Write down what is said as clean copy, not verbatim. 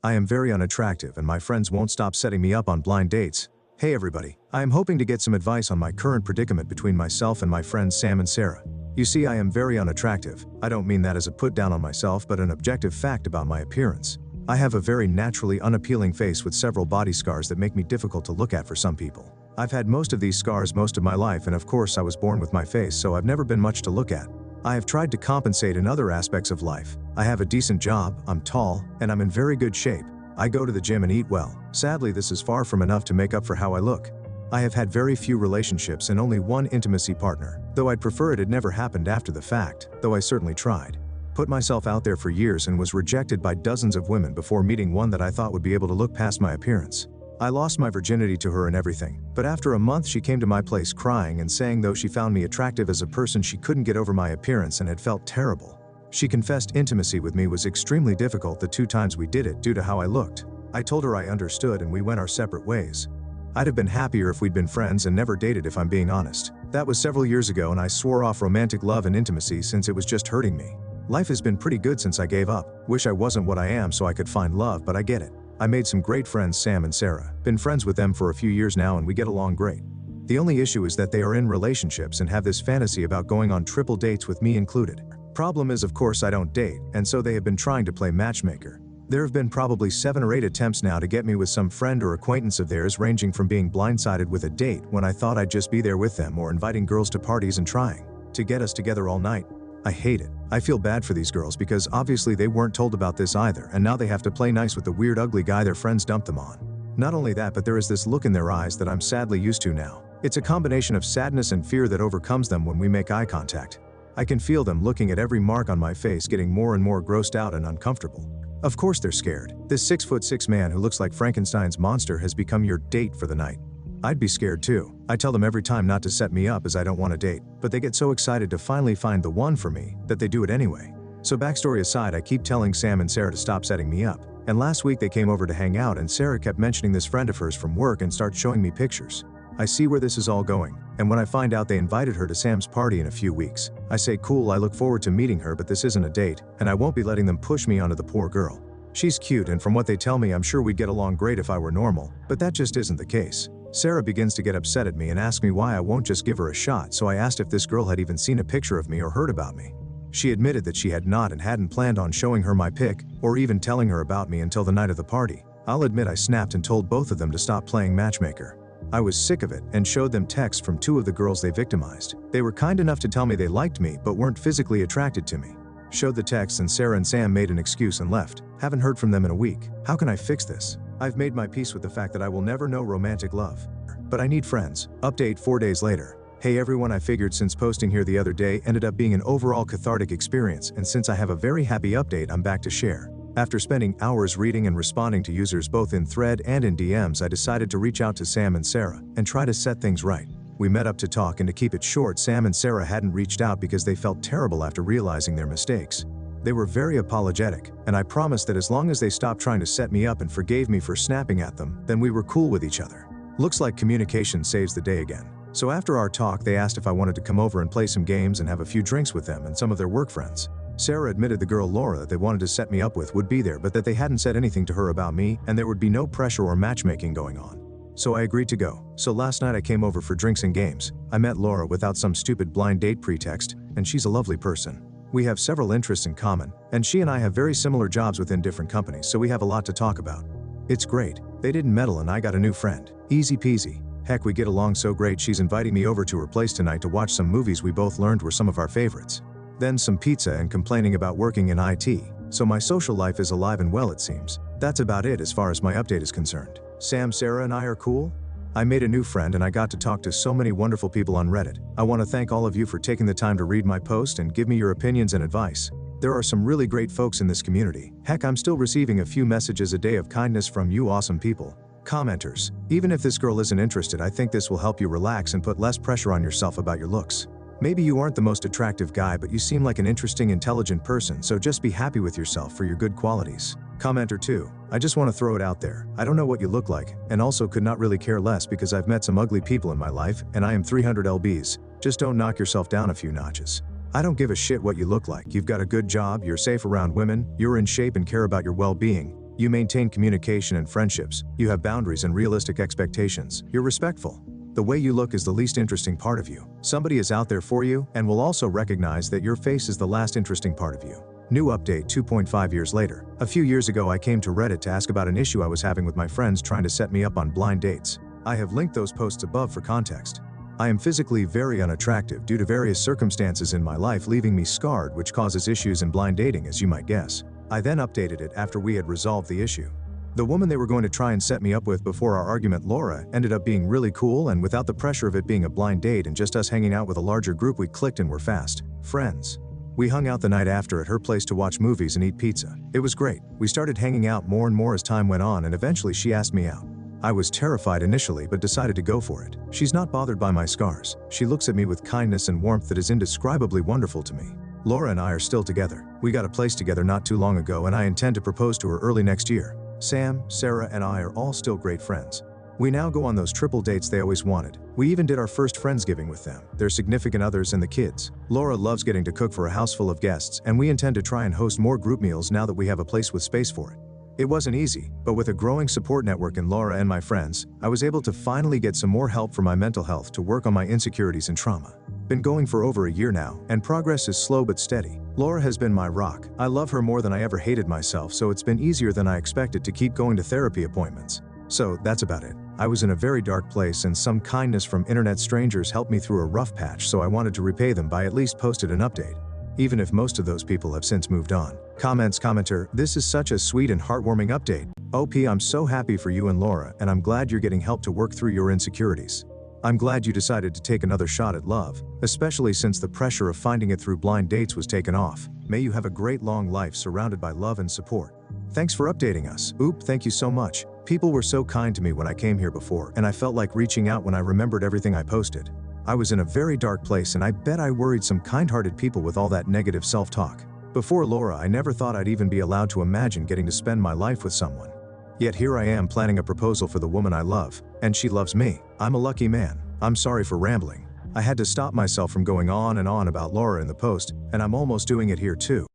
I am very unattractive and my friends won't stop setting me up on blind dates. Hey everybody, I am hoping to get some advice on my current predicament between myself and my friends Sam and Sarah. You see, I am very unattractive. I don't mean that as a put down on myself, but an objective fact about my appearance. I have a very naturally unappealing face with several body scars that make me difficult to look at for some people. I've had most of these scars most of my life, and of course I was born with my face, so I've never been much to look at. I have tried to compensate in other aspects of life. I have a decent job, I'm tall, and I'm in very good shape. I go to the gym and eat well. Sadly, this is far from enough to make up for how I look. I have had very few relationships and only one intimacy partner, though I'd prefer it had never happened after the fact, though I certainly tried. Put myself out there for years and was rejected by dozens of women before meeting one that I thought would be able to look past my appearance. I lost my virginity to her and everything, but after a month she came to my place crying and saying though she found me attractive as a person she couldn't get over my appearance and had felt terrible. She confessed intimacy with me was extremely difficult the 2 times we did it due to how I looked. I told her I understood and we went our separate ways. I'd have been happier if we'd been friends and never dated if I'm being honest. That was several years ago and I swore off romantic love and intimacy since it was just hurting me. Life has been pretty good since I gave up. Wish I wasn't what I am so I could find love, but I get it. I made some great friends, Sam and Sarah. Been friends with them for a few years now and we get along great. The only issue is that they are in relationships and have this fantasy about going on triple dates with me included. Problem is, of course, I don't date, and so they have been trying to play matchmaker. There have been probably 7 or 8 attempts now to get me with some friend or acquaintance of theirs, ranging from being blindsided with a date when I thought I'd just be there with them, or inviting girls to parties and trying to get us together all night. I hate it. I feel bad for these girls because obviously they weren't told about this either, and now they have to play nice with the weird ugly guy their friends dumped them on. Not only that, but there is this look in their eyes that I'm sadly used to now. It's a combination of sadness and fear that overcomes them when we make eye contact. I can feel them looking at every mark on my face, getting more and more grossed out and uncomfortable. Of course they're scared. This 6'6" man who looks like Frankenstein's monster has become your date for the night. I'd be scared too. I tell them every time not to set me up as I don't want a date, but they get so excited to finally find the one for me that they do it anyway. So backstory aside, I keep telling Sam and Sarah to stop setting me up. And last week they came over to hang out and Sarah kept mentioning this friend of hers from work and starts showing me pictures. I see where this is all going, and when I find out they invited her to Sam's party in a few weeks, I say cool, I look forward to meeting her, but this isn't a date, and I won't be letting them push me onto the poor girl. She's cute, and from what they tell me I'm sure we'd get along great if I were normal, but that just isn't the case. Sarah begins to get upset at me and asks me why I won't just give her a shot, so I asked if this girl had even seen a picture of me or heard about me. She admitted that she had not and hadn't planned on showing her my pic, or even telling her about me until the night of the party. I'll admit I snapped and told both of them to stop playing matchmaker. I was sick of it and showed them texts from 2 of the girls they victimized. They were kind enough to tell me they liked me but weren't physically attracted to me. Showed the texts and Sarah and Sam made an excuse and left. Haven't heard from them in a week. How can I fix this? I've made my peace with the fact that I will never know romantic love. But I need friends. Update 4 days later. Hey everyone, I figured since posting here the other day ended up being an overall cathartic experience, and since I have a very happy update I'm back to share. After spending hours reading and responding to users both in thread and in DMs, I decided to reach out to Sam and Sarah and try to set things right. We met up to talk, and to keep it short, Sam and Sarah hadn't reached out because they felt terrible after realizing their mistakes. They were very apologetic, and I promised that as long as they stopped trying to set me up and forgave me for snapping at them, then we were cool with each other. Looks like communication saves the day again. So after our talk, they asked if I wanted to come over and play some games and have a few drinks with them and some of their work friends. Sarah admitted the girl Laura that they wanted to set me up with would be there, but that they hadn't said anything to her about me and there would be no pressure or matchmaking going on. So I agreed to go. So last night I came over for drinks and games. I met Laura without some stupid blind date pretext, and she's a lovely person. We have several interests in common, and she and I have very similar jobs within different companies, so we have a lot to talk about. It's great. They didn't meddle and I got a new friend. Easy peasy. Heck, we get along so great she's inviting me over to her place tonight to watch some movies we both learned were some of our favorites. Then some pizza and complaining about working in IT. So my social life is alive and well, it seems. That's about it as far as my update is concerned. Sam, Sarah, and I are cool? I made a new friend and I got to talk to so many wonderful people on Reddit. I want to thank all of you for taking the time to read my post and give me your opinions and advice. There are some really great folks in this community. Heck, I'm still receiving a few messages a day of kindness from you awesome people. Commenters. Even if this girl isn't interested, I think this will help you relax and put less pressure on yourself about your looks. Maybe you aren't the most attractive guy, but you seem like an interesting, intelligent person, so just be happy with yourself for your good qualities. Commenter 2. I just want to throw it out there. I don't know what you look like, and also could not really care less because I've met some ugly people in my life, and I am 300 lbs. Just don't knock yourself down a few notches. I don't give a shit what you look like. You've got a good job, you're safe around women, you're in shape and care about your well-being. You maintain communication and friendships. You have boundaries and realistic expectations. You're respectful. The way you look is the least interesting part of you. Somebody is out there for you and will also recognize that your face is the last interesting part of you. New update 2.5 years later. A few years ago I came to Reddit to ask about an issue I was having with my friends trying to set me up on blind dates. I have linked those posts above for context. I am physically very unattractive due to various circumstances in my life leaving me scarred, which causes issues in blind dating, as you might guess. I then updated it after we had resolved the issue. The woman they were going to try and set me up with before our argument, Laura, ended up being really cool, and without the pressure of it being a blind date and just us hanging out with a larger group, we clicked and were fast friends. We hung out the night after at her place to watch movies and eat pizza. It was great. We started hanging out more and more as time went on, and eventually she asked me out. I was terrified initially but decided to go for it. She's not bothered by my scars. She looks at me with kindness and warmth that is indescribably wonderful to me. Laura and I are still together. We got a place together not too long ago, and I intend to propose to her early next year. Sam, Sarah, and I are all still great friends. We now go on those triple dates they always wanted. We even did our first Friendsgiving with them, their significant others, and the kids. Laura loves getting to cook for a house full of guests, and we intend to try and host more group meals now that we have a place with space for it. It wasn't easy, but with a growing support network in Laura and my friends, I was able to finally get some more help for my mental health to work on my insecurities and trauma. Been going for over a year now, and progress is slow but steady. Laura has been my rock. I love her more than I ever hated myself, so it's been easier than I expected to keep going to therapy appointments. So that's about it. I was in a very dark place, and some kindness from internet strangers helped me through a rough patch, so I wanted to repay them by at least posted an update. Even if most of those people have since moved on. Commenter, this is such a sweet and heartwarming update. OP, I'm so happy for you and Laura, and I'm glad you're getting help to work through your insecurities. I'm glad you decided to take another shot at love, especially since the pressure of finding it through blind dates was taken off. May you have a great long life surrounded by love and support. Thanks for updating us. Oop, thank you so much. People were so kind to me when I came here before, and I felt like reaching out when I remembered everything I posted. I was in a very dark place, and I bet I worried some kind-hearted people with all that negative self-talk. Before Laura, I never thought I'd even be allowed to imagine getting to spend my life with someone. Yet here I am planning a proposal for the woman I love, and she loves me. I'm a lucky man. I'm sorry for rambling. I had to stop myself from going on and on about Laura in the post, and I'm almost doing it here too.